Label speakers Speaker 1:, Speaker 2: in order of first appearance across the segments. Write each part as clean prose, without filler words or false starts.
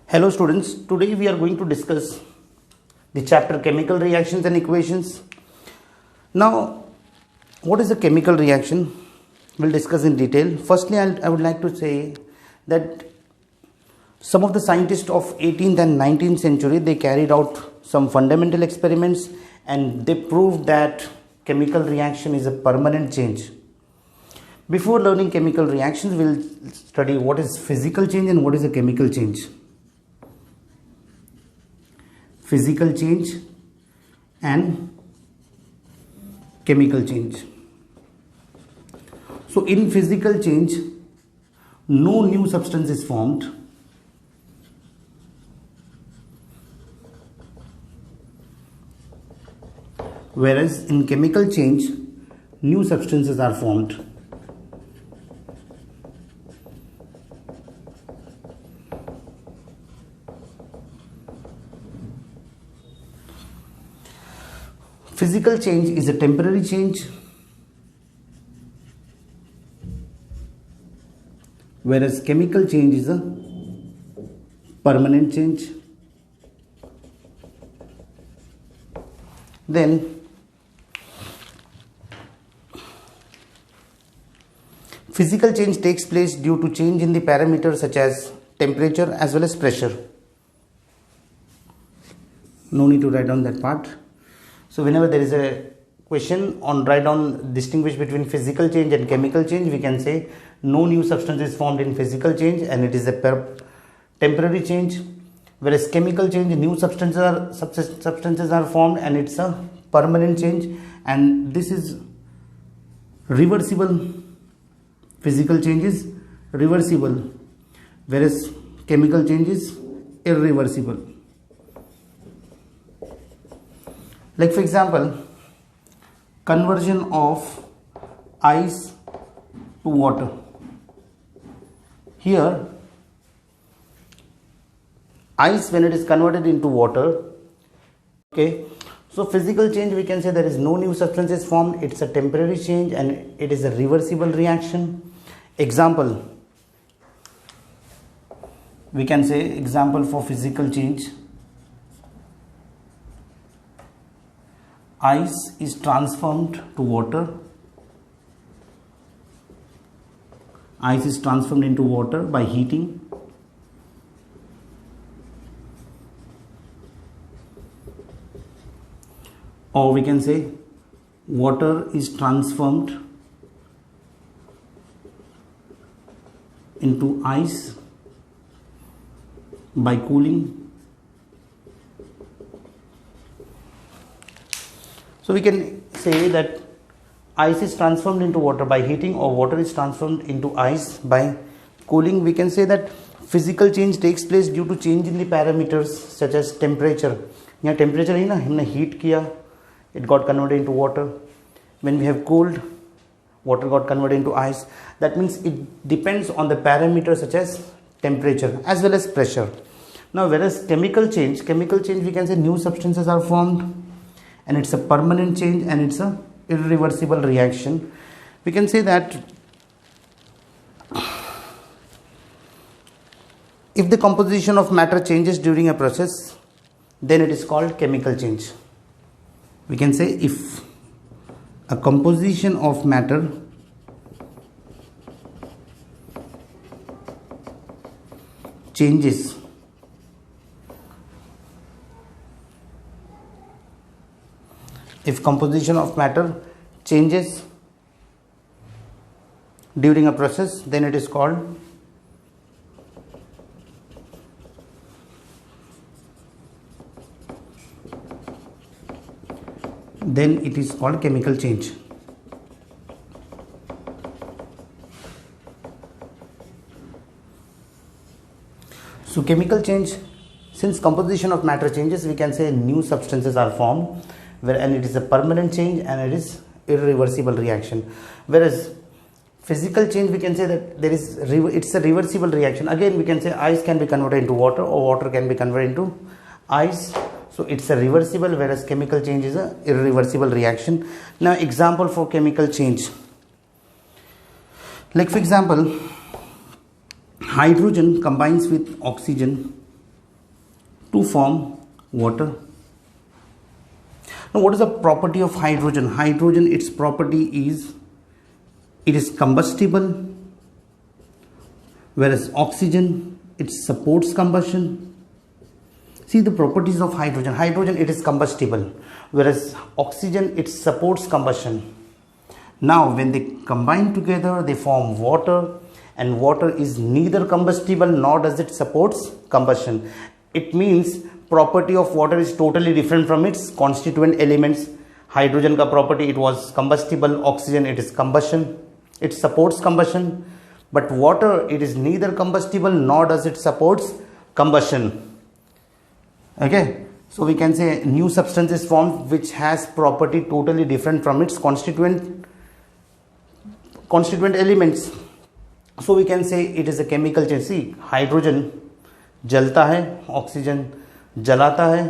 Speaker 1: Hello students, today we are going to discuss the chapter chemical reactions and equations. Now, what is a chemical reaction? We'll discuss in detail. Firstly, I would like to say that some of the scientists of 18th and 19th century, they carried out some fundamental experiments and they proved that chemical reaction is a permanent change. Before learning chemical reactions, we'll study what is physical change and what is a chemical change. Physical change and chemical change. So in physical change, no new substance is formed. Whereas in chemical change, new substances are formed. Physical change is a temporary change, whereas chemical change is a permanent change. Then physical change takes place due to change in the parameters such as temperature as well as pressure. No need to write down that part. So whenever there is a question on write down distinguish between physical change and chemical change, we can say no new substance is formed in physical change and it is a temporary change, whereas chemical change, new substances are formed and it's a permanent change, and this is reversible. Physical change is reversible, whereas chemical change is irreversible. Like for example, conversion of ice to water. Here, ice when it is converted into water, okay, so physical change we can say there is no new substance is formed, it's a temporary change and it is a reversible reaction. Example, we can say example for physical change. Ice is transformed to water. Ice is transformed into water by heating. Or we can say water is transformed into ice by cooling. So we can say that ice is transformed into water by heating or water is transformed into ice by cooling. We can say that physical change takes place due to change in the parameters such as temperature. यहाँ temperature है ना, हमने heat किया, it got converted into water. When we have cooled, water got converted into ice. That means it depends on the parameters such as temperature as well as pressure. Now whereas chemical change we can say new substances are formed and it's a permanent change and it's a irreversible reaction. We can say that if the composition of matter changes during a process, then it is called chemical change. We can say if a composition of matter changes during a process, then it is called chemical change. So chemical change, since composition of matter changes, we can say new substances are formed, and it is a permanent change and it is irreversible reaction. Whereas physical change we can say that it's a reversible reaction. Again we can say ice can be converted into water or water can be converted into ice. So it's a reversible, whereas chemical change is a irreversible reaction. Now example for chemical change. Like for example, hydrogen combines with oxygen to form water. Now what is the property of hydrogen? Hydrogen, its property is it is combustible, whereas oxygen, it supports combustion. See the properties of hydrogen. Hydrogen, it is combustible, whereas oxygen, it supports combustion. Now when they combine together, they form water, and water is neither combustible nor does it supports combustion. It means property of water is totally different from its constituent elements. Hydrogen ka property, it was combustible. Oxygen, it is combustion, it supports combustion. But water, it is neither combustible nor does it supports combustion. Okay, so we can say new substance is formed which has property totally different from its constituent elements. So we can say it is a chemical change. See, hydrogen जलता है, oxygen जलाता है,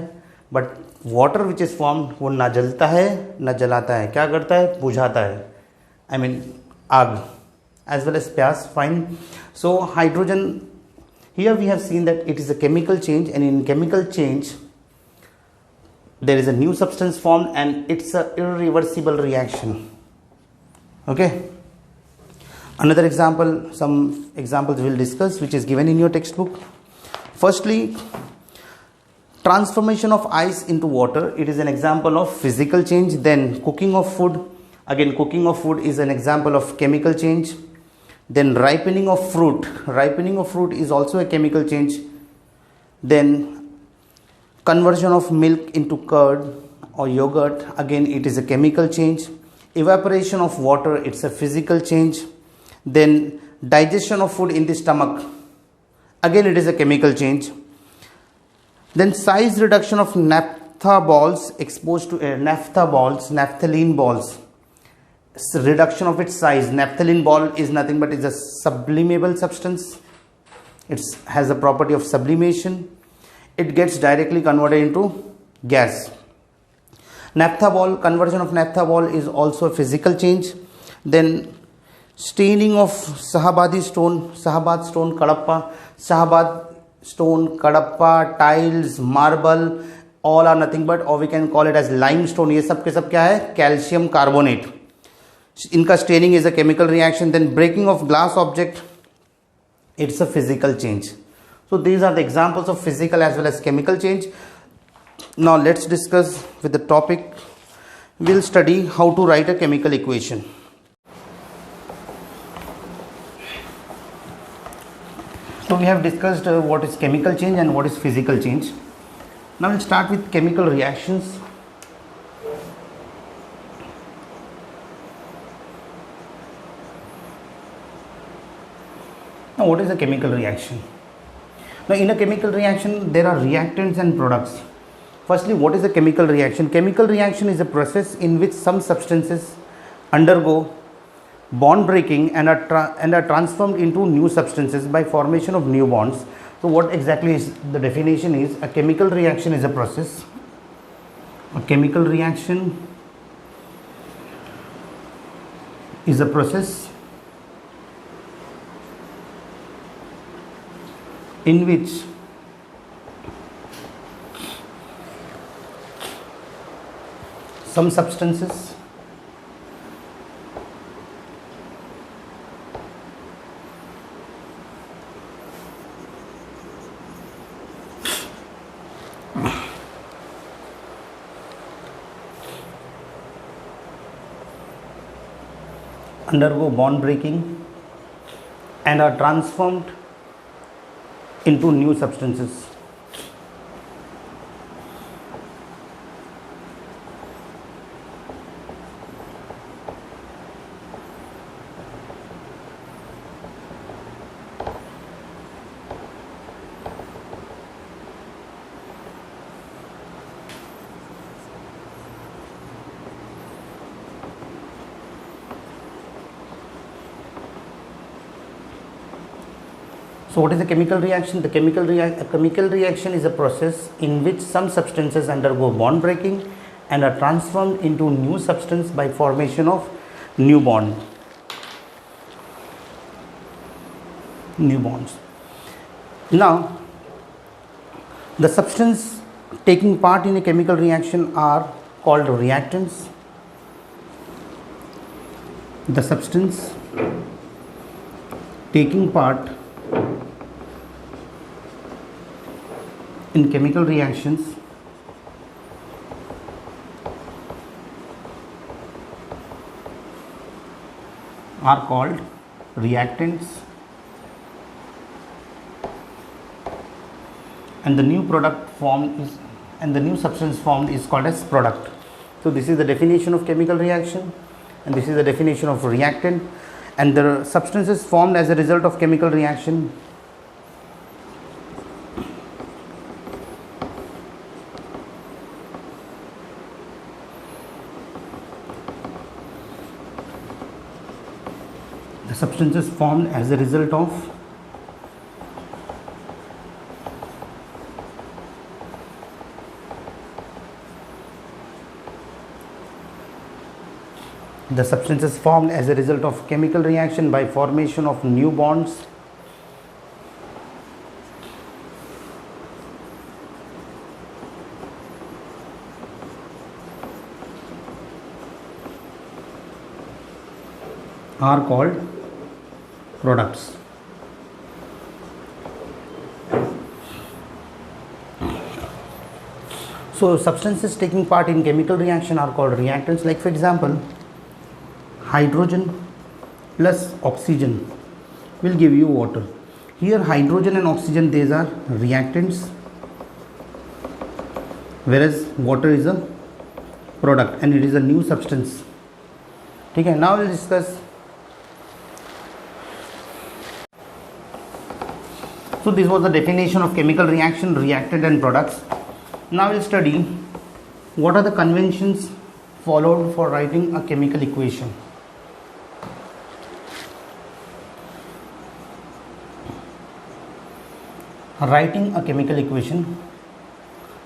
Speaker 1: but water which is formed वो ना जलता है ना जलाता है. क्या करता है? बुझाता है. आई मीन आग as well as प्यास. Fine. So hydrogen, here we have seen that it is a chemical change, and in chemical change there is a new substance formed and it's a irreversible reaction. Okay. Another example, some examples we'll discuss which is given in your textbook. Firstly, transformation of ice into water. It is an example of physical change. Then cooking of food. Again, cooking of food is an example of chemical change. Then ripening of fruit. Ripening of fruit is also a chemical change. Then conversion of milk into curd or yogurt. Again, it is a chemical change. Evaporation of water. It's a physical change. Then digestion of food in the stomach. Again, it is a chemical change. Then size reduction of naphtha balls exposed to air. Naphthalene balls. Reduction of its size. Naphthalene ball is nothing but is a sublimable substance. It has the property of sublimation. It gets directly converted into gas. Naphtha ball, conversion of naphtha ball is also a physical change. Then staining of Sahabad stone, Kadappa, tiles, marble, all are nothing but, or we can call it as limestone. ये सब के सब क्या है? Calcium carbonate. इनका staining is a chemical reaction. Then breaking of glass object, it's a physical change. So these are the examples of physical as well as chemical change. Now let's discuss with the topic. We'll study how to write a chemical equation. So we have discussed what is chemical change and what is physical change. Now we'll start with chemical reactions. Now what is a chemical reaction? Now in a chemical reaction there are reactants and products. Firstly, what is a chemical reaction? Chemical reaction is a process in which some substances undergo bond breaking and are transformed into new substances by formation of new bonds. So what exactly is the definition is? A chemical reaction is a process. A chemical reaction is a process in which some substances undergo bond breaking and are transformed into new substances. So what is a chemical reaction? A chemical reaction is a process in which some substances undergo bond breaking and are transformed into new substance by formation of new bonds. Now The substance taking part in a chemical reaction are called reactants. The substance taking part in chemical reactions are called reactants, and the new substance formed is called as product. So this is the definition of chemical reaction, and this is the definition of reactant, and the substances formed as a result of chemical reaction substances formed as a result of chemical reaction by formation of new bonds are called products. So substances taking part in chemical reaction are called reactants. Like for example, hydrogen plus oxygen will give you water. Here hydrogen and oxygen, these are reactants, whereas water is a product and it is a new substance. Okay, now we'll discuss. So this was the definition of chemical reaction, reactant and products. Now we'll study what are the conventions followed for writing a chemical equation. Writing a chemical equation.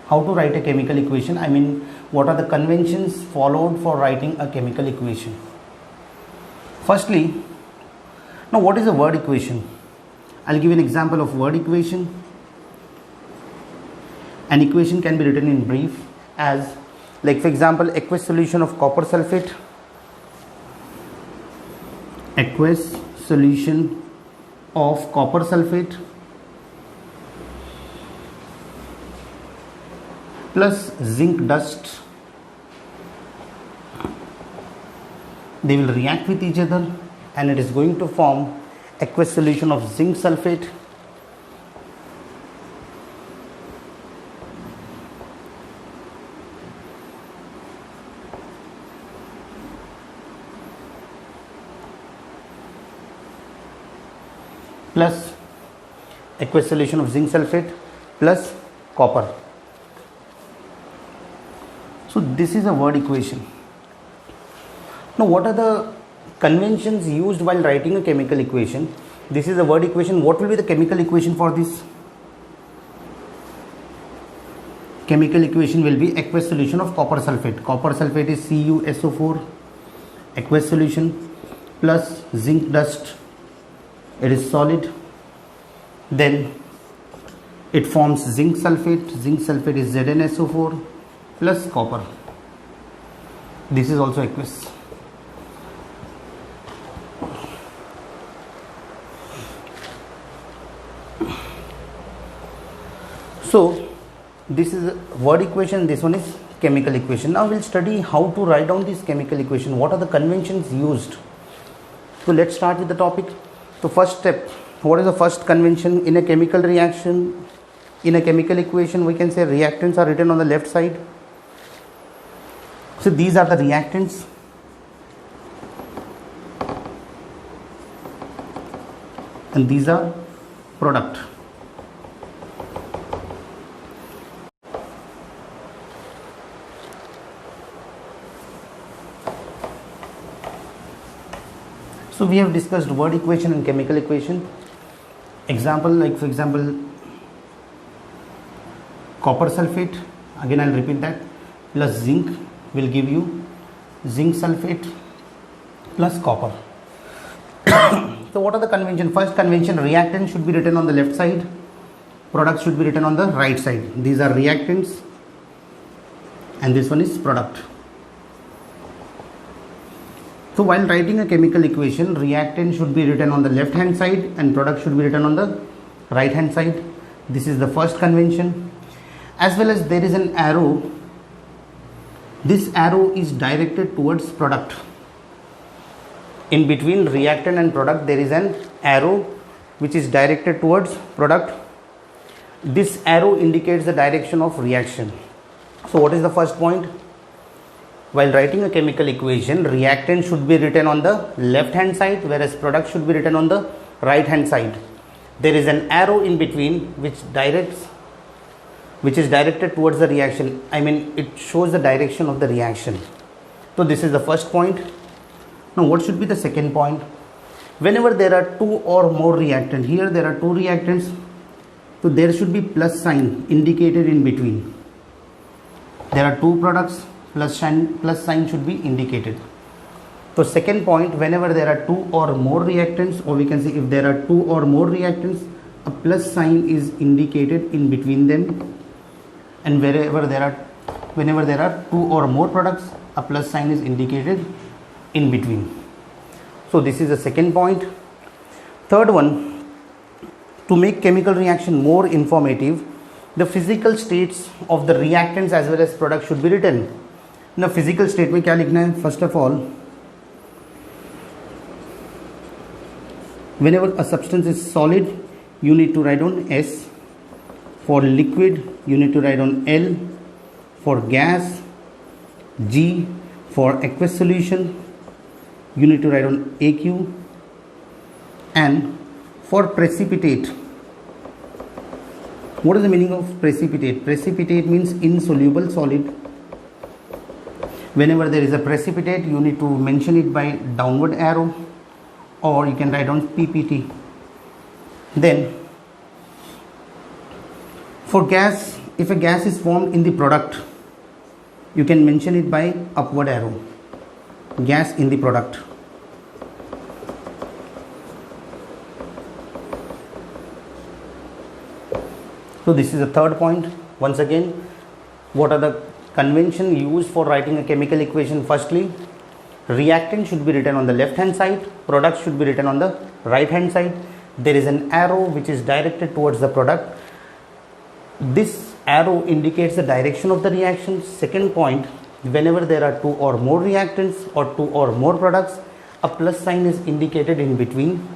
Speaker 1: How to write a chemical equation? I mean, what are the conventions followed for writing a chemical equation? Firstly, now what is a word equation? I'll give an example of word equation. An equation can be written in brief as, like for example, aqueous solution of copper sulfate. Aqueous solution of copper sulfate plus zinc dust. They will react with each other and it is going to form aqueous solution of zinc sulfate plus aqueous solution of zinc sulfate plus copper. So this is a word equation. Now what are the conventions used while writing a chemical equation? This is a word equation. What will be the chemical equation for this? Chemical equation will be aqueous solution of copper sulfate. Copper sulfate is CuSO4, aqueous solution, plus zinc dust. It is solid. Then it forms zinc sulfate. Zinc sulfate is ZnSO4 plus copper. This is also aqueous. So this is a word equation, this one is chemical equation. Now we'll study how to write down this chemical equation. What are the conventions used? So let's start with the topic. So first step, what is the first convention in a chemical reaction? In a chemical equation, we can say reactants are written on the left side. So these are the reactants. And these are product. So we have discussed word equation and chemical equation. Example, like for example, copper sulfate, again I'll repeat that, plus zinc will give you zinc sulfate plus copper. So what are the convention? First convention, reactant should be written on the left side. product should be written on the right side. These are reactants and this one is product. So while writing a chemical equation, reactant should be written on the left hand side and product should be written on the right hand side. This is the first convention. As well as there is an arrow. This arrow is directed towards product. In between reactant and product there is an arrow which is directed towards product. This arrow indicates the direction of reaction. So what is the first point? While writing a chemical equation, reactant should be written on the left hand side whereas product should be written on the right hand side. There is an arrow in between which is directed towards the reaction. I mean, it shows the direction of the reaction. So this is the first point. Now what should be the second point? Whenever there are two or more reactants, here there are two reactants, so there should be plus sign indicated in between. There are two products, plus sign should be indicated. So second point, whenever there are two or more reactants, or we can say if there are two or more reactants, a plus sign is indicated in between them. And whenever there are two or more products, a plus sign is indicated in between. So this is the second point. Third one, to make chemical reaction more informative, the physical states of the reactants as well as product should be written. Now physical state में क्या लिखना है? First of all, whenever a substance is solid, you need to write on S. For liquid, you need to write on L. For gas, G. For aqueous solution, you need to write on AQ. And for precipitate, what is the meaning of precipitate? Precipitate means insoluble solid. Whenever there is a precipitate, you need to mention it by downward arrow, or you can write on PPT. Then for gas, if a gas is formed in the product, you can mention it by upward arrow. Gas in the product. So this is the third point. Once again, what are the convention used for writing a chemical equation? Firstly, reactant should be written on the left hand side, product should be written on the right hand side. There is an arrow which is directed towards the product. This arrow indicates the direction of the reaction. Second point, whenever there are two or more reactants or two or more products, a plus sign is indicated in between.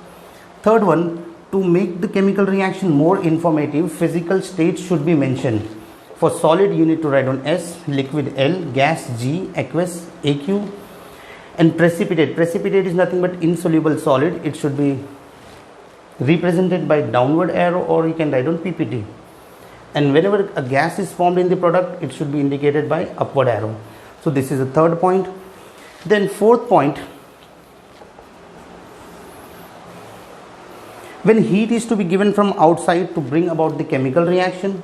Speaker 1: Third one, to make the chemical reaction more informative, physical states should be mentioned. For solid, you need to write on S, liquid L, gas G, aqueous AQ. And precipitate is nothing but insoluble solid. It should be represented by downward arrow, or you can write on PPT. And whenever a gas is formed in the product, it should be indicated by upward arrow. So this is the third point. Then fourth point, when heat is to be given from outside to bring about the chemical reaction,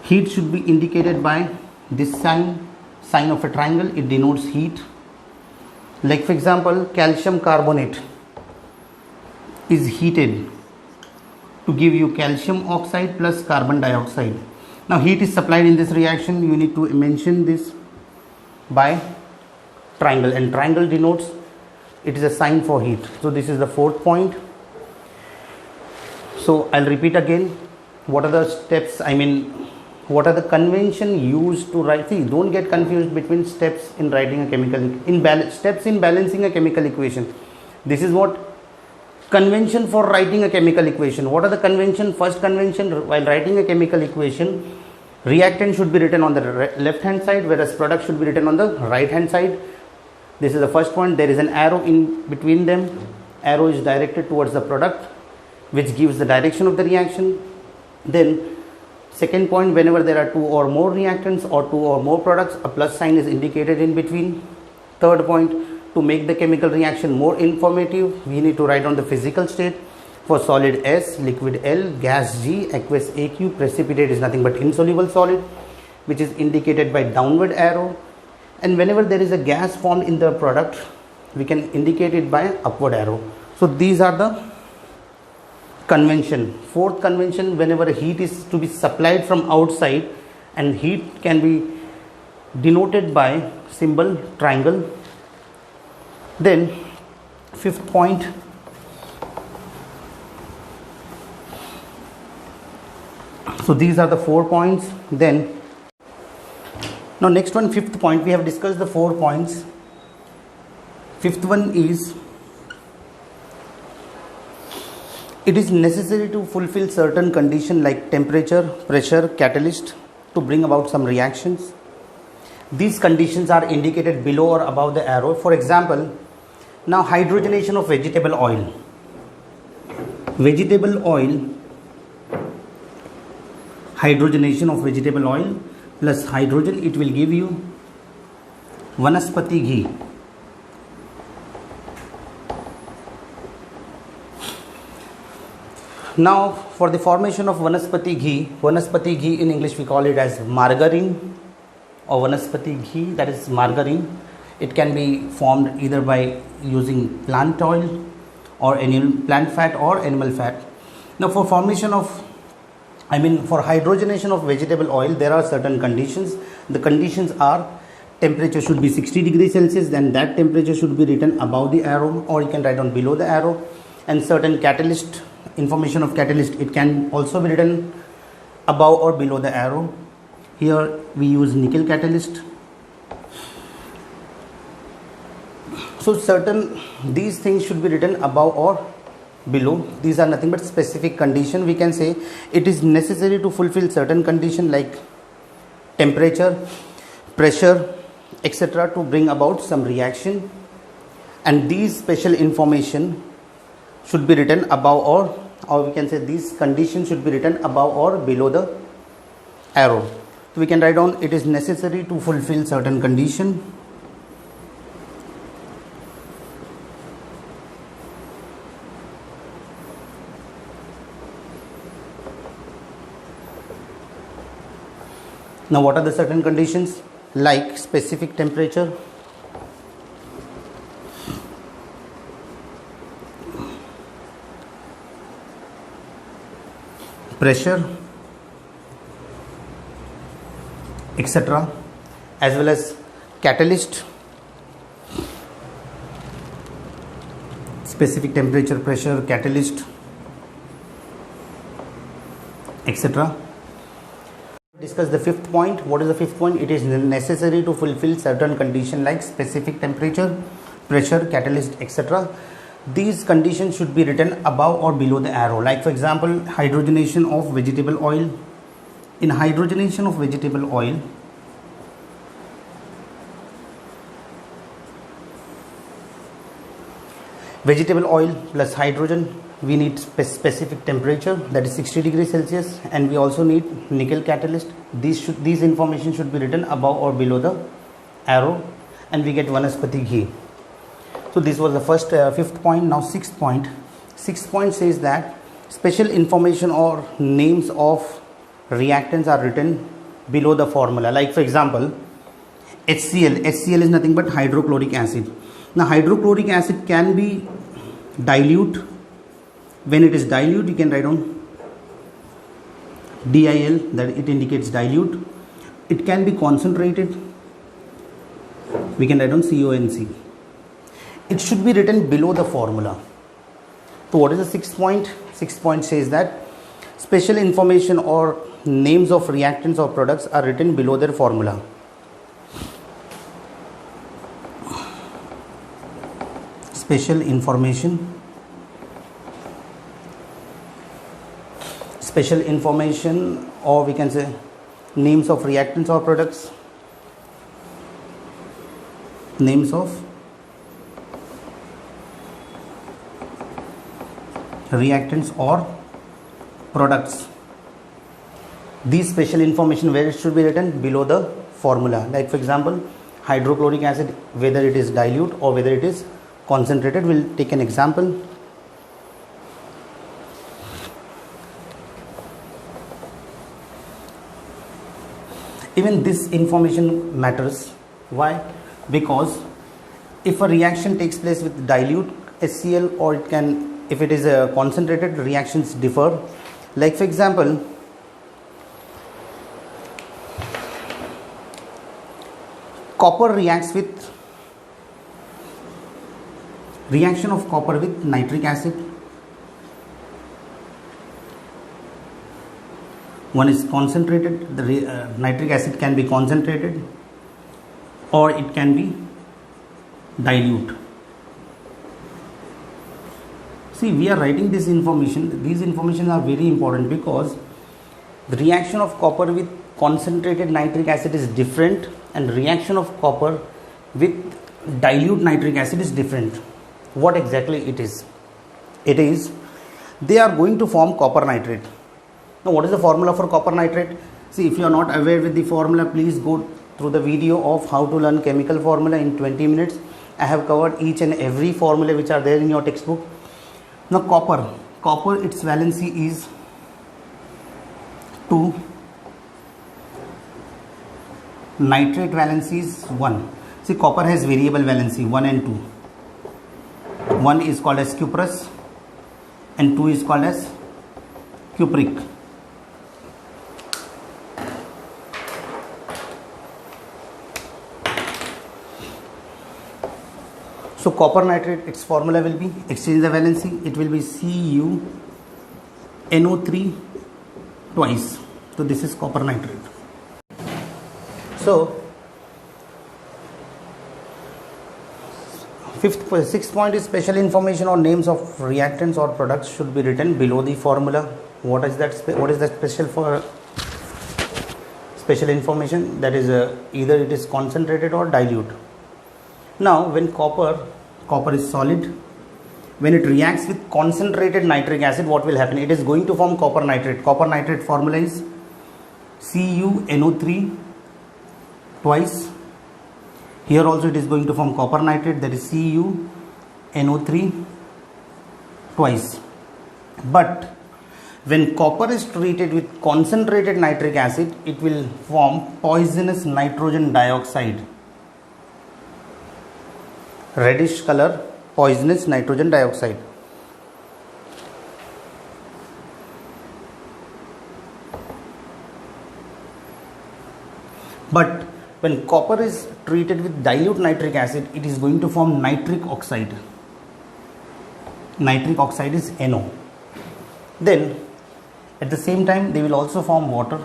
Speaker 1: heat should be indicated by this sign of a triangle. It denotes heat. Like for example, calcium carbonate is heated to give you calcium oxide plus carbon dioxide. Now heat is supplied in this reaction. You need to mention this by triangle, and triangle denotes it is a sign for heat. So this is the fourth point. So I'll repeat again. What are the steps? What are the convention used to write? See, don't get confused between steps in writing a chemical steps in balancing a chemical equation. This is what convention for writing a chemical equation. What are the convention? First convention, while writing a chemical equation, reactant should be written on the left hand side, whereas product should be written on the right hand side. This is the first point. There is an arrow in between them. Arrow is directed towards the product, which gives the direction of the reaction. Then second point, whenever there are two or more reactants or two or more products, a plus sign is indicated in between. Third point, to make the chemical reaction more informative, we need to write on the physical state. For solid S, liquid L, gas G, aqueous AQ, precipitate is nothing but insoluble solid, which is indicated by downward arrow. And whenever there is a gas formed in the product, we can indicate it by upward arrow. So these are the convention. Fourth convention, whenever heat is to be supplied from outside, and heat can be denoted by symbol triangle. Then fifth point, so these are the 4 points. Then now next one, fifth point, we have discussed the 4 points. Fifth one is, it is necessary to fulfill certain conditions like temperature, pressure, catalyst to bring about some reactions. These conditions are indicated below or above the arrow. For example, now hydrogenation of vegetable oil. Vegetable oil, hydrogenation of vegetable oil plus hydrogen, it will give you vanaspati ghee. Now for the formation of vanaspati ghee in English we call it as margarine or vanaspati ghee, that is margarine. It can be formed either by using plant oil or animal plant fat or animal fat. Now for formation of, for hydrogenation of vegetable oil, there are certain conditions. The conditions are, temperature should be 60 degrees Celsius, then that temperature should be written above the arrow, or you can write down below the arrow. And certain catalyst, information of catalyst, it can also be written above or below the arrow. Here we use nickel catalyst. So certain, these things should be written above or below. These are nothing but specific condition. We can say it is necessary to fulfill certain condition like temperature, pressure, etc. to bring about some reaction, and these special information should be written above or we can say these conditions should be written above or below the arrow. So we can write down, it is necessary to fulfill certain condition. Now what are the certain conditions? Like specific temperature, pressure, etc., as well as catalyst, specific temperature, pressure, catalyst, etc. Discuss the fifth point. What is the fifth point? It is necessary to fulfill certain condition like specific temperature, pressure, catalyst, etc. These conditions should be written above or below the arrow. Like for example, hydrogenation of vegetable oil. In hydrogenation of vegetable oil, vegetable oil plus hydrogen, we need specific temperature, that is 60 degrees Celsius, and we also need nickel catalyst. These information should be written above or below the arrow, and we get vanaspati ghee. So this was the first fifth point. Now sixth point. Sixth point says that special information or names of reactants are written below the formula. Like for example, HCl. HCl is nothing but hydrochloric acid. Now hydrochloric acid can be dilute. When it is dilute, you can write down DIL, that it indicates dilute. It can be concentrated. We can write down CONC. It should be written below the formula. So what is the sixth point? Sixth point says that special information or names of reactants or products are written below their formula. Special information or we can say names of reactants or products, names of reactants or products. These special information, where it should be written? Below the formula. Like for example, hydrochloric acid, whether it is dilute or whether it is concentrated. We'll take an example. Even this information matters. Why? Because if a reaction takes place with dilute HCl, or it can if it is concentrated, reactions differ. Like for example, copper reacts with reaction of copper with nitric acid. One is concentrated, the nitric acid can be concentrated or it can be dilute. See, we are writing this information. These information are very important because the reaction of copper with concentrated nitric acid is different and reaction of copper with dilute nitric acid is different. What exactly it is? It is they are going to form copper nitrate. Now, what is the formula for copper nitrate? See, if you are not aware with the formula, please go through the video of how to learn chemical formula in 20 minutes. I have covered each and every formula which are there in your textbook. Now, copper its valency is 2, nitrate valency is 1. See, copper has variable valency 1 and 2. 1 is called as cuprous and 2 is called as cupric. So copper nitrate, its formula will be, exchange the valency, it will be CuNO3 twice. So this is copper nitrate. So sixth point is special information or names of reactants or products should be written below the formula. What is that? What is that special information? That is either it is concentrated or dilute. Now, when copper is solid, when it reacts with concentrated nitric acid, what will happen? It is going to form copper nitrate. Copper nitrate formula is CuNO3 twice. Here also it is going to form copper nitrate, that is CuNO3 twice. But when copper is treated with concentrated nitric acid, it will form poisonous nitrogen dioxide. Reddish color, poisonous nitrogen dioxide. But when copper is treated with dilute nitric acid, it is going to form nitric oxide. Nitric oxide is NO. Then at the same time they will also form water.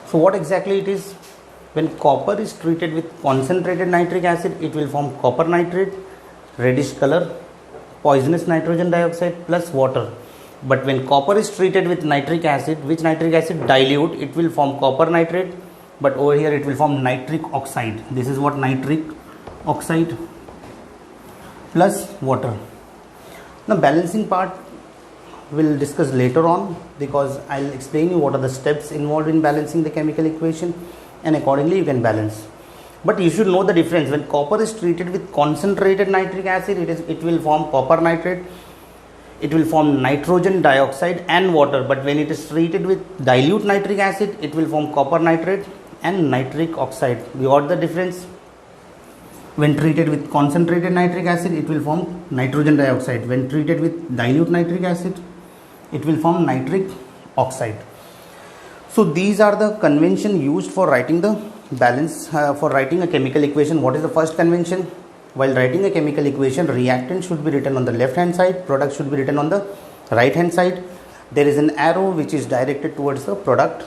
Speaker 1: So what exactly it is? When copper is treated with concentrated nitric acid, it will form copper nitrate, reddish color, poisonous nitrogen dioxide plus water. But when copper is treated with nitric acid, which nitric acid? Dilute, it will form copper nitrate, but over here it will form nitric oxide. This is what nitric oxide plus water. Now balancing part we'll discuss later on, because I'll explain you what are the steps involved in balancing the chemical equation, and accordingly you can balance. But you should know the difference. When copper is treated with concentrated nitric acid, it will form copper nitrate, it will form nitrogen dioxide and water. But when it is treated with dilute nitric acid, it will form copper nitrate and nitric oxide. You got the difference? When treated with concentrated nitric acid, it will form nitrogen dioxide. When treated with dilute nitric acid, it will form nitric oxide. So these are the convention used for writing the balance, for writing a chemical equation. What is the first convention? While writing a chemical equation, reactant should be written on the left hand side, product should be written on the right hand side. There is an arrow which is directed towards the product,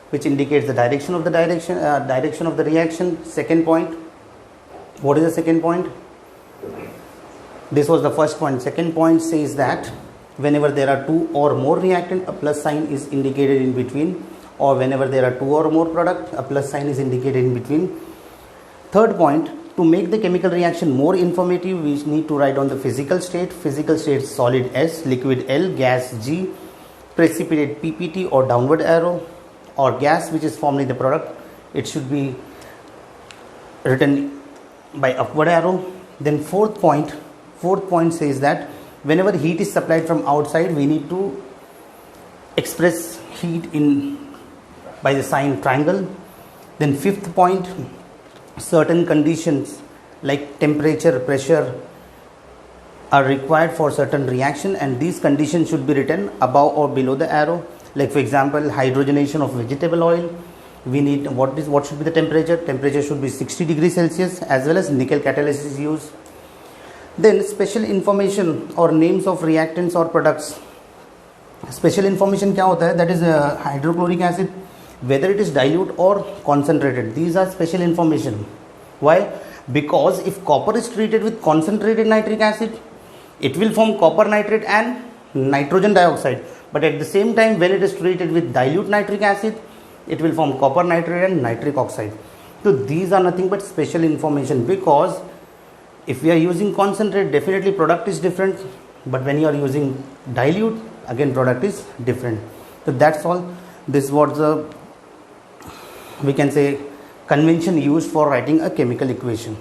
Speaker 1: which indicates the direction of the reaction. Second point. What is the second point? This was the first point. Second point says that whenever there are two or more reactant, a plus sign is indicated in between, or whenever there are two or more product, a plus sign is indicated in between. Third point, to make the chemical reaction more informative, we need to write on the physical state. Physical state: solid S, liquid L, gas G, precipitate PPT or downward arrow, or gas which is formed in the product, it should be written by upward arrow. Then fourth point says that whenever heat is supplied from outside, we need to express heat in by the sign triangle. Then fifth point, certain conditions like temperature, pressure are required for certain reaction, and these conditions should be written above or below the arrow. Like for example, hydrogenation of vegetable oil, we need what should be the temperature should be 60 degrees Celsius, as well as nickel catalysis use. Then special information or names of reactants or products. Special information क्या होता है? That is hydrochloric acid, whether it is dilute or concentrated. These are special information. Why? Because if copper is treated with concentrated nitric acid, it will form copper nitrate and nitrogen dioxide. But at the same time, when it is treated with dilute nitric acid, it will form copper nitrate and nitric oxide. So these are nothing but special information, because if we are using concentrate, definitely product is different. But when you are using dilute, again product is different. So that's all. This was the, we can say, convention used for writing a chemical equation.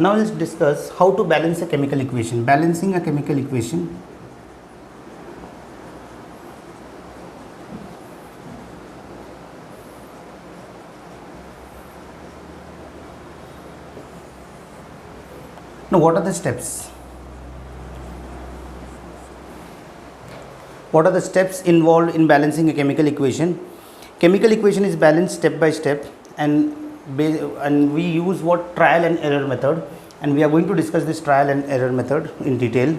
Speaker 1: Now let's discuss how to balance a chemical equation. Balancing a chemical equation. Now what are the steps? What are the steps involved in balancing a chemical equation? Chemical equation is balanced step by step, and we use what trial and error method, and we are going to discuss this trial and error method in detail.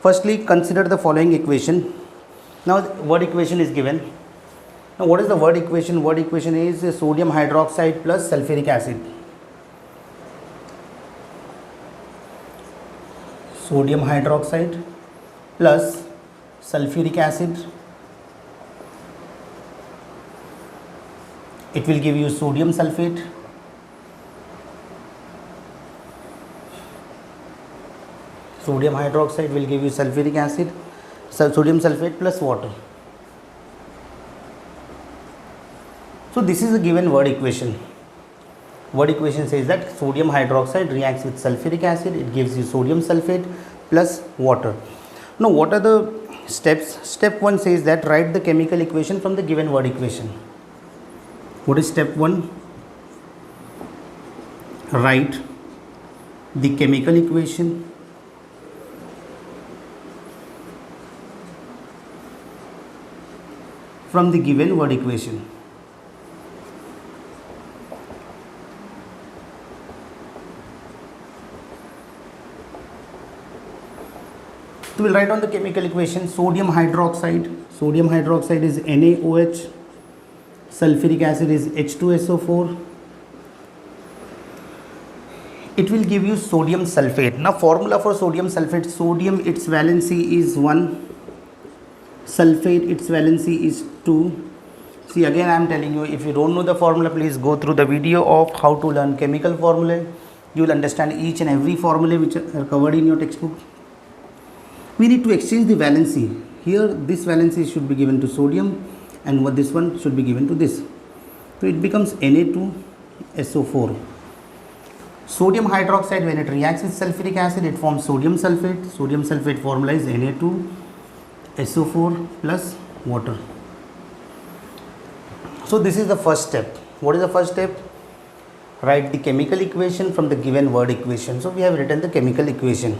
Speaker 1: Firstly, consider the following equation. Now the word equation is given. Now what is the word equation? Word equation is sodium hydroxide plus sulfuric acid. Sodium hydroxide plus sulfuric acid. It will give you sodium sulfate. Sodium hydroxide will give you sulfuric acid, sodium sulfate plus water. So this is a given word equation. Word equation says that sodium hydroxide reacts with sulfuric acid, it gives you sodium sulfate plus water. Now what are the steps? Step 1 says that write the chemical equation from the given word equation. What is step 1? Write the chemical equation from the given word equation. So we'll write on the chemical equation sodium hydroxide. Sodium hydroxide is NaOH. Sulfuric acid is H2SO4. It will give you sodium sulfate. Now formula for sodium sulfate: sodium, its valency is 1. Sulfate, its valency is 2. See, again I am telling you, if you don't know the formula, please go through the video of how to learn chemical formulae. You will understand each and every formula which are covered in your textbook. We need to exchange the valency. Here this valency should be given to sodium, and what this one should be given to this. So it becomes Na2SO4. Sodium hydroxide, when it reacts with sulfuric acid, it forms sodium sulfate. Sodium sulfate formula is Na2SO4 plus water. So this is the first step. What is the first step? Write the chemical equation from the given word equation. So we have written the chemical equation.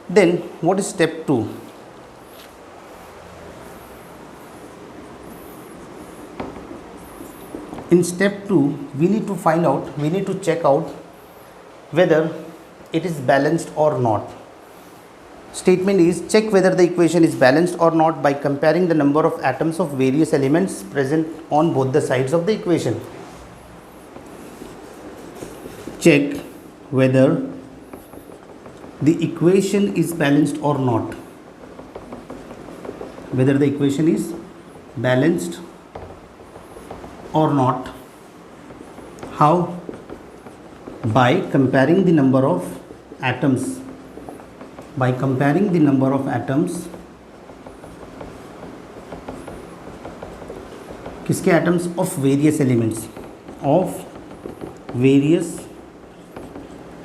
Speaker 1: Then what is step 2? In step 2, we need to check out whether it is balanced or not. Statement is, check whether the equation is balanced or not by comparing the number of atoms of various elements present on both the sides of the equation. Check whether the equation is balanced or not. Whether the equation is balanced or not. How? By comparing the number of atoms. By comparing the number of atoms. किसके atoms? Of various elements. of various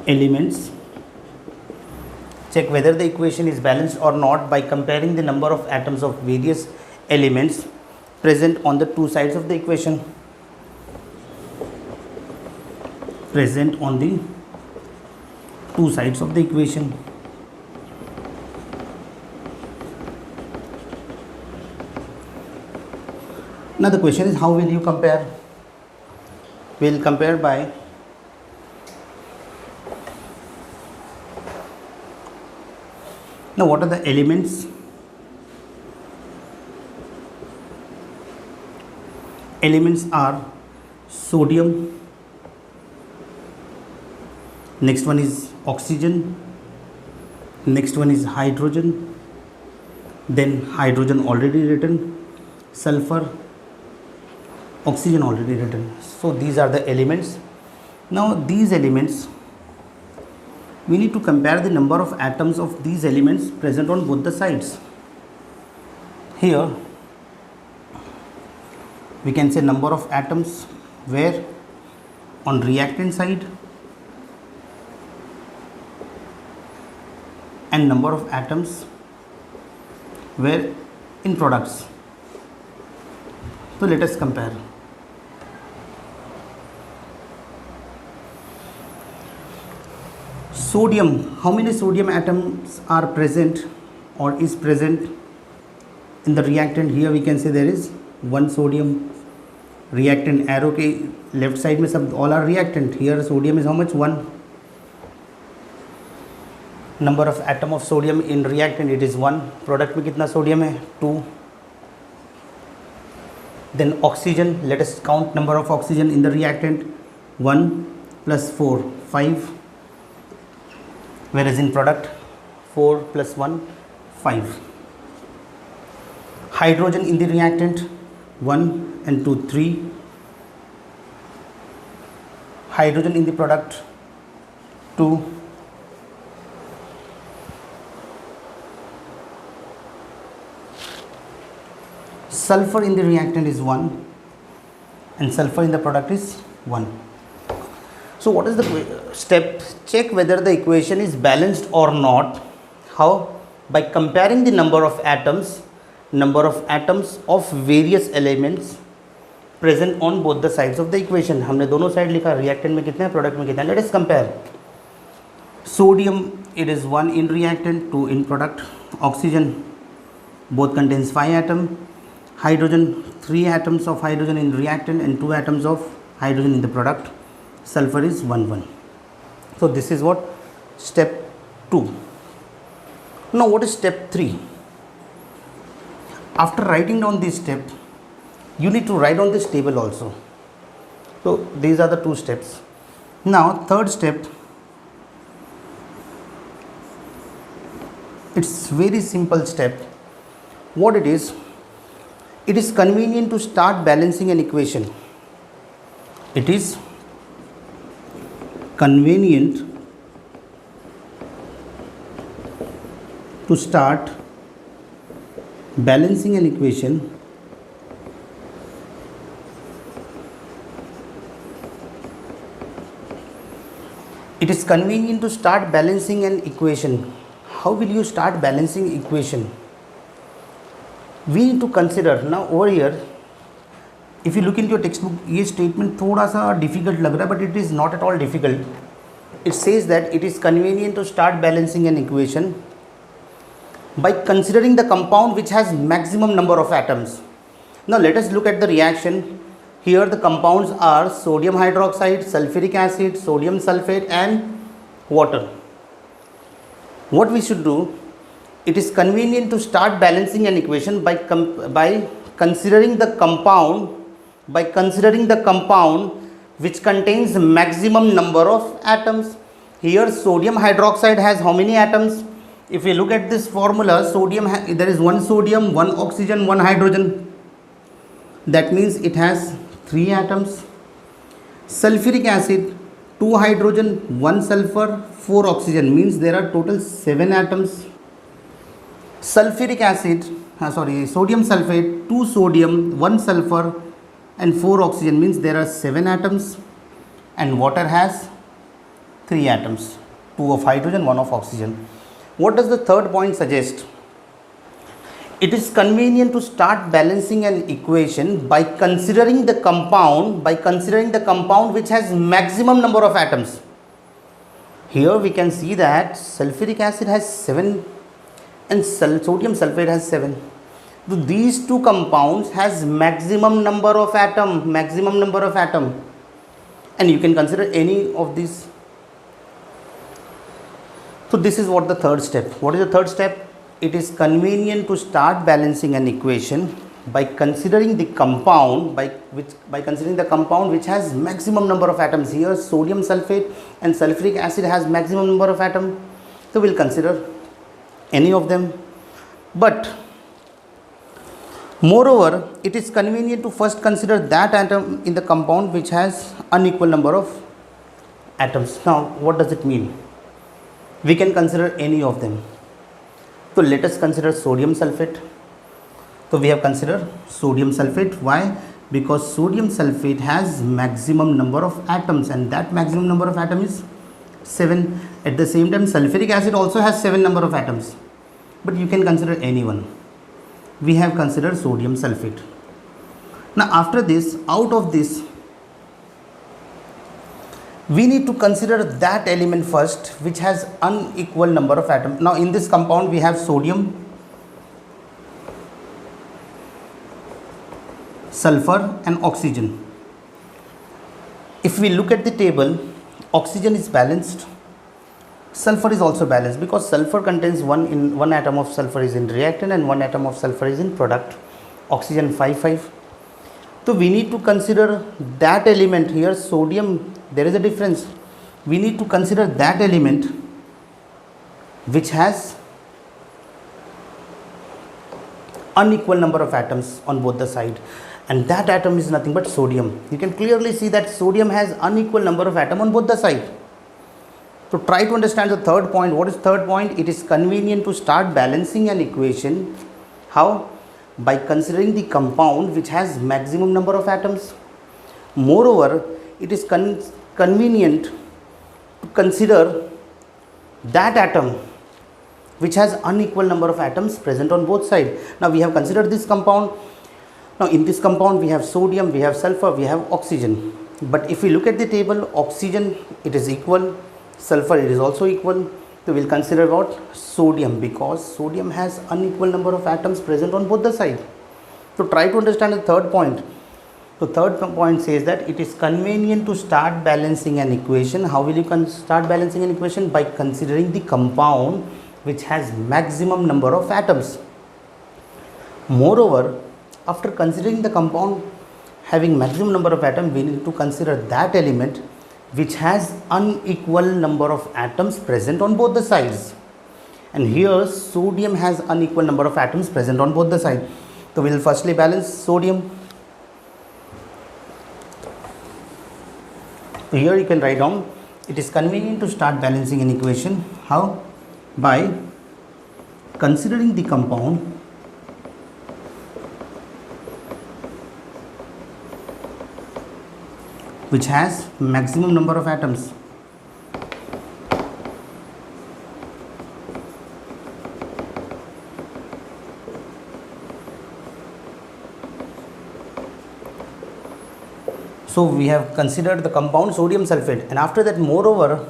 Speaker 1: elements. Check whether the equation is balanced or not by comparing the number of atoms of various elements present on the two sides of the equation. Present on the two sides of the equation. Now the question is, how will you compare? We will compare by now what are the elements? Elements are sodium, next one is oxygen, next one is hydrogen, then hydrogen already written, sulfur, oxygen already written. So these are the elements. Now these elements, we need to compare the number of atoms of these elements present on both the sides. Here we can say number of atoms where on reactant side and number of atoms where in products. So let us compare. Sodium, how many sodium atoms are present or is present in the reactant? Here we can say there is one sodium. Reactant arrow के left side में सब all are reactant. Here sodium is how much? 1. Number of atom of sodium in reactant, it is 1. Product में कितना sodium है? 2. Then oxygen, let us count number of oxygen in the reactant. 1 plus 4, 5. Whereas in product 4 plus 1, 5. Hydrogen in the reactant 1 and 2, 3. Hydrogen in the product 2. Sulfur in the reactant is 1 and sulfur in the product is 1. So what is the step? Check whether the equation is balanced or not. How? By comparing the number of atoms of various elements present on both the sides of the equation. हमने दोनों side लिखा, reactant में कितना है, product में कितना है. Let us compare. Sodium, it is 1 in reactant, 2 in product. Oxygen, both contains 5 atoms. Hydrogen, 3 atoms of hydrogen in reactant and 2 atoms of hydrogen in the product. Sulfur is 1, 1. So this is what? Step 2. Now what is step 3? After writing down this step, you need to write down this table also. So these are the 2 steps. Now third step, it's very simple step. What it is convenient to start balancing an equation. It is convenient to start balancing an equation It is convenient to start balancing an equation. How will you start balancing equation? We need to consider now over here. If you look into your textbook, ये statement थोड़ा सा difficult लग रहा है, but it is not at all difficult. It says that it is convenient to start balancing an equation by considering the compound which has maximum number of atoms. Now let us look at the reaction. Here the compounds are sodium hydroxide, sulfuric acid, sodium sulfate and water. What we should do, it is convenient to start balancing an equation by considering the compound which contains maximum number of atoms. Here sodium hydroxide has how many atoms? If we look at this formula, there is one sodium, one oxygen, one hydrogen. That means it has 3 atoms. Sulfuric acid, 2 hydrogen, 1 sulfur, 4 oxygen, means there are total 7 atoms. Sodium sulfate, 2 sodium, 1 sulfur and 4 oxygen, means there are 7 atoms, and water has 3 atoms, 2 of hydrogen, 1 of oxygen. What does the third point suggest? It is convenient to start balancing an equation by considering the compound which has maximum number of atoms. Here we can see that sulfuric acid has 7 and sodium sulfate has 7. So these two compounds has maximum number of atom, and you can consider any of these. So this is what the third step. What is the third step? It is convenient to start balancing an equation by considering the compound which has maximum number of atoms. Here sodium sulfate and sulfuric acid has maximum number of atoms. So we'll consider any of them. But moreover, it is convenient to first consider that atom in the compound which has unequal number of atoms. Now what does it mean? We can consider any of them. So let us consider sodium sulfate. So we have considered sodium sulfate. Why? Because sodium sulfate has maximum number of atoms, and that maximum number of atoms is 7. At the same time, sulfuric acid also has 7 number of atoms. But you can consider any one. We have considered sodium sulfate. Now after this, out of this, we need to consider that element first which has unequal number of atoms. Now in this compound we have sodium, sulfur and oxygen. If we look at the table, oxygen is balanced, sulfur is also balanced, because sulfur contains one atom of sulfur is in reactant and 1 atom of sulfur is in product. Oxygen 5. So we need to consider that element. Here sodium, there is a difference. We need to consider that element which has unequal number of atoms on both the side, and that atom is nothing but sodium. You can clearly see that sodium has unequal number of atoms on both the side. So try to understand the third point. What is third point? It is convenient to start balancing an equation. How? By considering the compound which has maximum number of atoms. Moreover, it is convenient to consider that atom which has unequal number of atoms present on both sides. Now we have considered this compound. Now in this compound we have sodium, we have sulfur, we have oxygen. But if we look at the table, oxygen, it is equal, sulfur, it is also equal. So we will consider what? Sodium, because sodium has unequal number of atoms present on both the sides. So try to understand the third point. So third point says that it is convenient to start balancing an equation. How will you start balancing an equation? By considering the compound which has maximum number of atoms. Moreover, after considering the compound having maximum number of atoms, we need to consider that element which has unequal number of atoms present on both the sides. And here sodium has unequal number of atoms present on both the sides. So we will firstly balance sodium. So here you can write down, it is convenient to start balancing an equation. How? By considering the compound which has maximum number of atoms. So we have considered the compound sodium sulfate, and after that, moreover,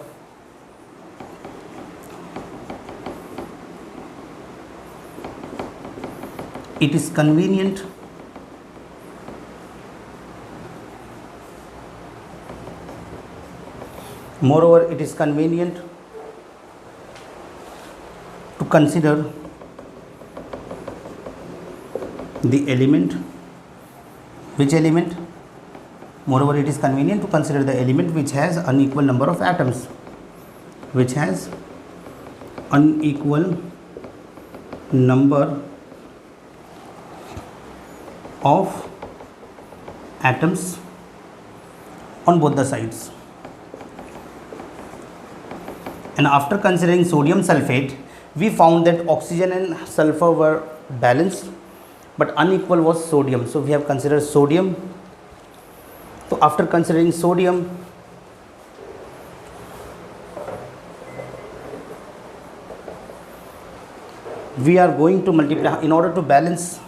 Speaker 1: it is convenient to consider the element. Which element? Moreover, it is convenient to consider the element which has unequal number of atoms. Which has unequal number of atoms on both the sides. And after considering sodium sulfate, we found that oxygen and sulfur were balanced, but unequal was sodium. So we have considered sodium So after considering sodium, we are going to multiply. In order to balance,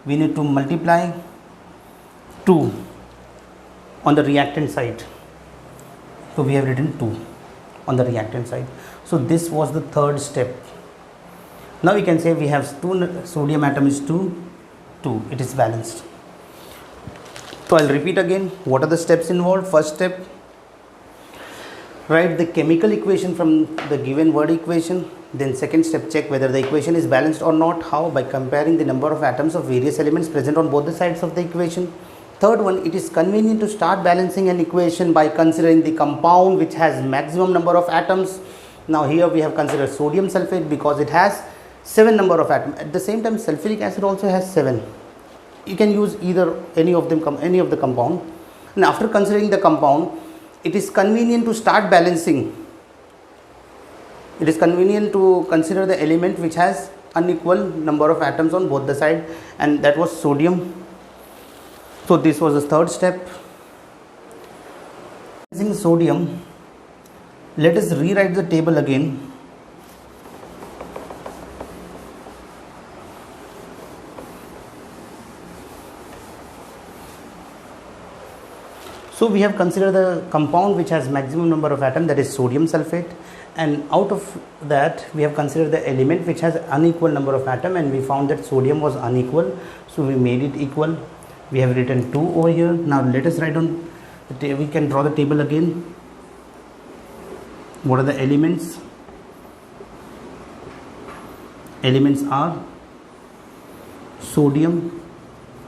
Speaker 1: we need to multiply 2 on the reactant side. So we have written 2 on the reactant side. So this was the third step. Now we can say we have 2 sodium atom is 2, it is balanced. So I'll repeat again. What are the steps involved? First step, write the chemical equation from the given word equation. Then second step, check whether the equation is balanced or not. How? By comparing the number of atoms of various elements present on both the sides of the equation. Third one, it is convenient to start balancing an equation by considering the compound which has maximum number of atoms. Now here we have considered sodium sulfate because it has 7 number of atoms. At the same time, sulfuric acid also has 7. You can use either any of them, any of the compound. And after considering the compound, it is convenient to start balancing. It is convenient to consider the element which has unequal number of atoms on both the side, and that was sodium. So this was the third step. Using sodium, let us rewrite the table again. So we have considered the compound which has maximum number of atoms, that is sodium sulfate, and out of that we have considered the element which has unequal number of atoms, and we found that sodium was unequal, so we made it equal. We have written 2 over here. Now let us write on the table. We can draw the table again. What are the elements? Elements are sodium.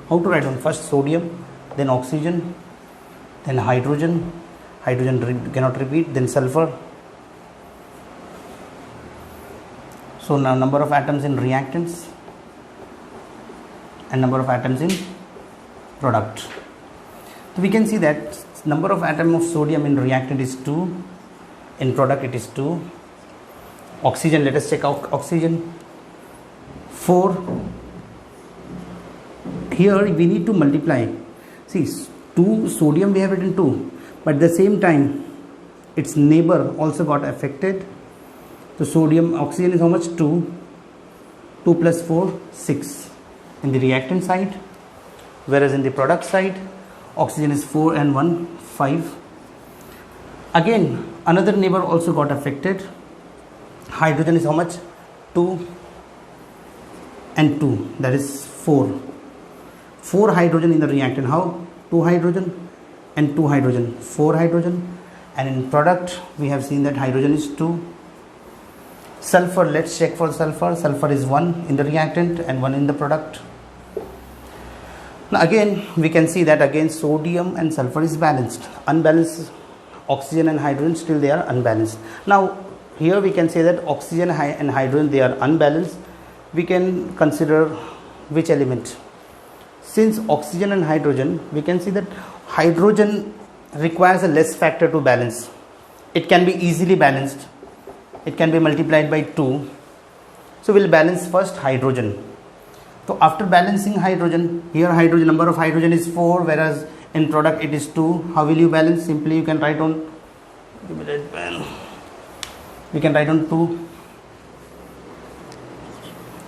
Speaker 1: How to write down? First sodium, then oxygen, then hydrogen. Hydrogen cannot repeat. Then sulfur. So now number of atoms in reactants and number of atoms in product. So we can see that number of atom of sodium in reactant is 2, in product it is 2. Oxygen, let us check out oxygen, 4. Here we need to multiply. See, 2 sodium we have written 2, but at the same time its neighbor also got affected. So sodium, oxygen is how much? 2. 2 plus 4, 6 in the reactant side, whereas in the product side oxygen is 4 and 1, 5. Again another neighbor also got affected. Hydrogen is how much? 2 and 2, that is 4. 4 hydrogen in the reactant. How? 2 hydrogen and 2 hydrogen, 4 hydrogen. And in product we have seen that hydrogen is 2. Sulfur, let's check for sulfur. Sulfur is 1 in the reactant and 1 in the product. Now again we can see that again sodium and sulfur is balanced. Unbalanced oxygen and hydrogen, still they are unbalanced. Now here we can say that oxygen and hydrogen, they are unbalanced. We can consider which element? Since oxygen and hydrogen, we can see that hydrogen requires a less factor to balance. It can be easily balanced. It can be multiplied by 2. So we'll balance first hydrogen. So after balancing hydrogen, here hydrogen, number of hydrogen is 4, whereas in product it is 2. How will you balance? Simply you can write on, we can write on 2.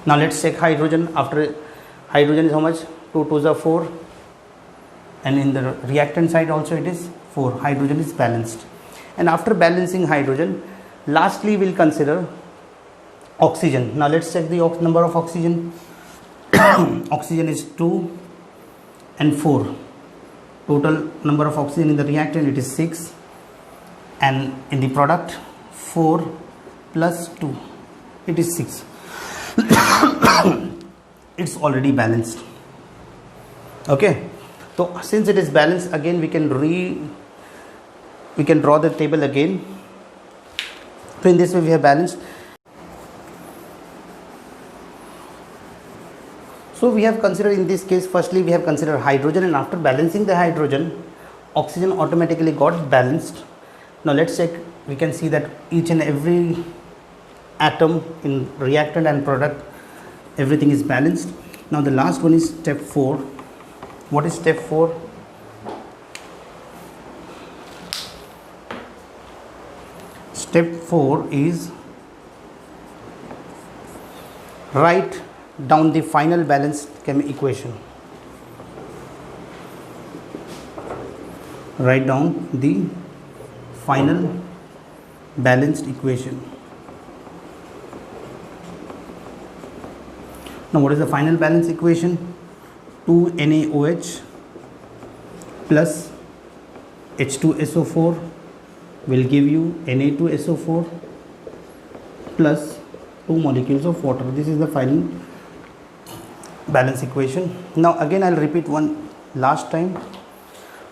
Speaker 1: Now let's check hydrogen. After hydrogen is how much? 2 2s are 4, and in the reactant side also it is 4. Hydrogen is balanced. And after balancing hydrogen, lastly we'll consider oxygen. Now let's check the number of oxygen. Oxygen is 2 and 4. Total number of oxygen in the reactant, it is 6, and in the product 4 plus 2, it is 6. It's already balanced. Okay, so since it is balanced, again we can draw the table again. So in this way we have balanced. So we have considered, in this case, firstly we have considered hydrogen, and after balancing the hydrogen, oxygen automatically got balanced. Now let's check. We can see that each and every atom in reactant and product, everything is balanced. Now the last one is step 4. What is step 4? Step 4 is write down the final balanced equation. Write down the final balanced equation. Now what is the final balance equation? 2NaOH plus H2SO4 will give you Na2SO4 plus 2 molecules of water. This is the final balance equation. Now again I'll repeat one last time.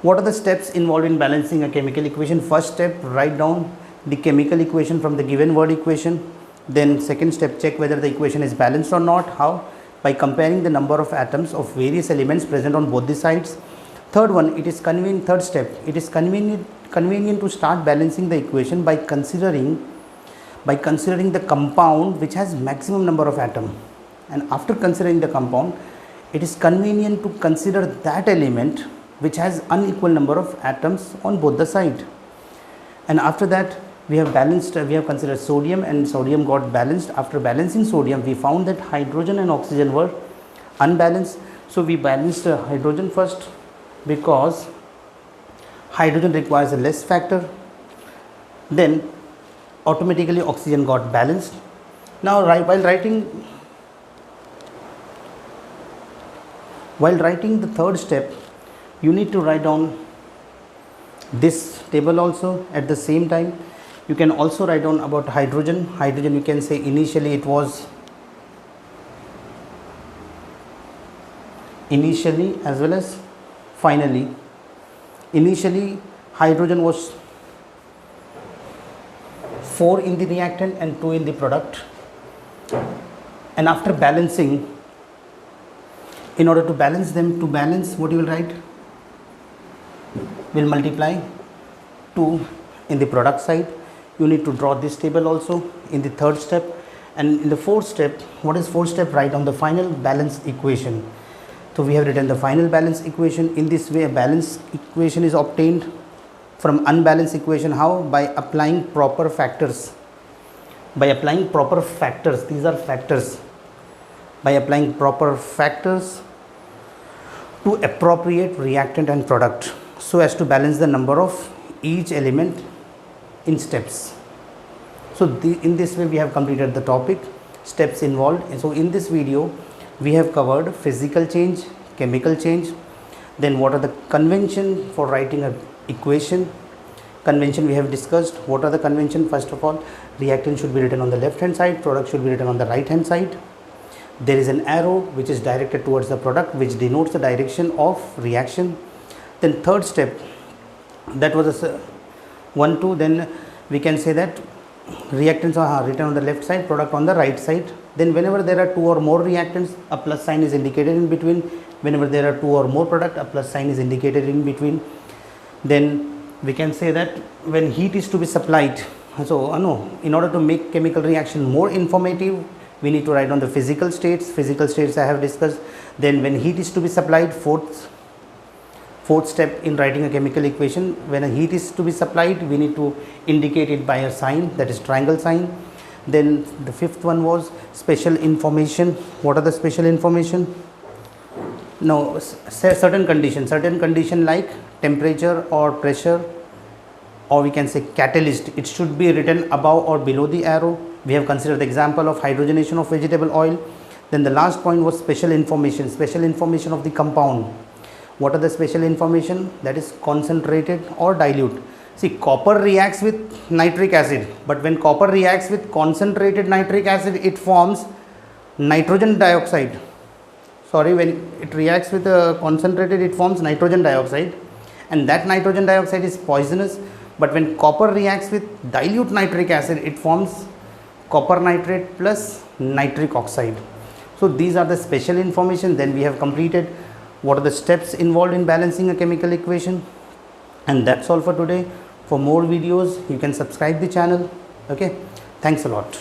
Speaker 1: What are the steps involved in balancing a chemical equation? First step, write down the chemical equation from the given word equation. Then second step, check whether the equation is balanced or not. How? By comparing the number of atoms of various elements present on both the sides. Third one, third step, it is convenient to start balancing the equation by considering the compound which has maximum number of atoms. And after considering the compound, it is convenient to consider that element which has unequal number of atoms on both the side. And after that, we have considered sodium, and sodium got balanced. After balancing sodium, we found that hydrogen and oxygen were unbalanced. So we balanced hydrogen first because hydrogen requires a less factor. Then automatically oxygen got balanced. Now while writing the third step, you need to write down this table also at the same time. You can also write down about hydrogen. Hydrogen, you can say initially it was as well as finally. Initially hydrogen was 4 in the reactant and 2 in the product, and after balancing, in order to balance them, what you will write? Will multiply 2 in the product side. You need to draw this table also in the third step. And in the fourth step, what is fourth step? Write down the final balance equation. So we have written the final balance equation. In this way, a balance equation is obtained from unbalanced equation. How? By applying proper factors. These are factors. By applying proper factors to appropriate reactant and product, so as to balance the number of each element in steps. So in this way we have completed the topic, steps involved. And so in this video we have covered physical change, chemical change, then what are the convention for writing an equation. Convention we have discussed. What are the convention? First of all, reactant should be written on the left hand side, product should be written on the right hand side. There is an arrow which is directed towards the product, which denotes the direction of reaction. Then third step, that was a 1, 2. Then we can say that reactants are written on the left side, product on the right side. Then whenever there are 2 or more reactants, a plus sign is indicated in between. Whenever there are 2 or more product, a plus sign is indicated in between. Then we can say that when heat is to be supplied, so in order to make chemical reaction more informative, we need to write down the physical states. I have discussed. Then when heat is to be supplied, fourth step in writing a chemical equation, when a heat is to be supplied, we need to indicate it by a sign, that is triangle sign. Then the fifth one was special information. What are the special information? Now certain condition like temperature or pressure, or we can say catalyst, it should be written above or below the arrow. We have considered the example of hydrogenation of vegetable oil. Then the last point was special information of the compound. What are the special information? That is concentrated or dilute. See, copper reacts with nitric acid, but when copper reacts with concentrated nitric acid, it forms nitrogen dioxide. When it reacts with concentrated, it forms nitrogen dioxide, and that nitrogen dioxide is poisonous. But when copper reacts with dilute nitric acid, it forms copper nitrate plus nitric oxide. So these are the special information. Then we have completed what are the steps involved in balancing a chemical equation. And that's all for today. For more videos, you can subscribe the channel. Okay, thanks a lot.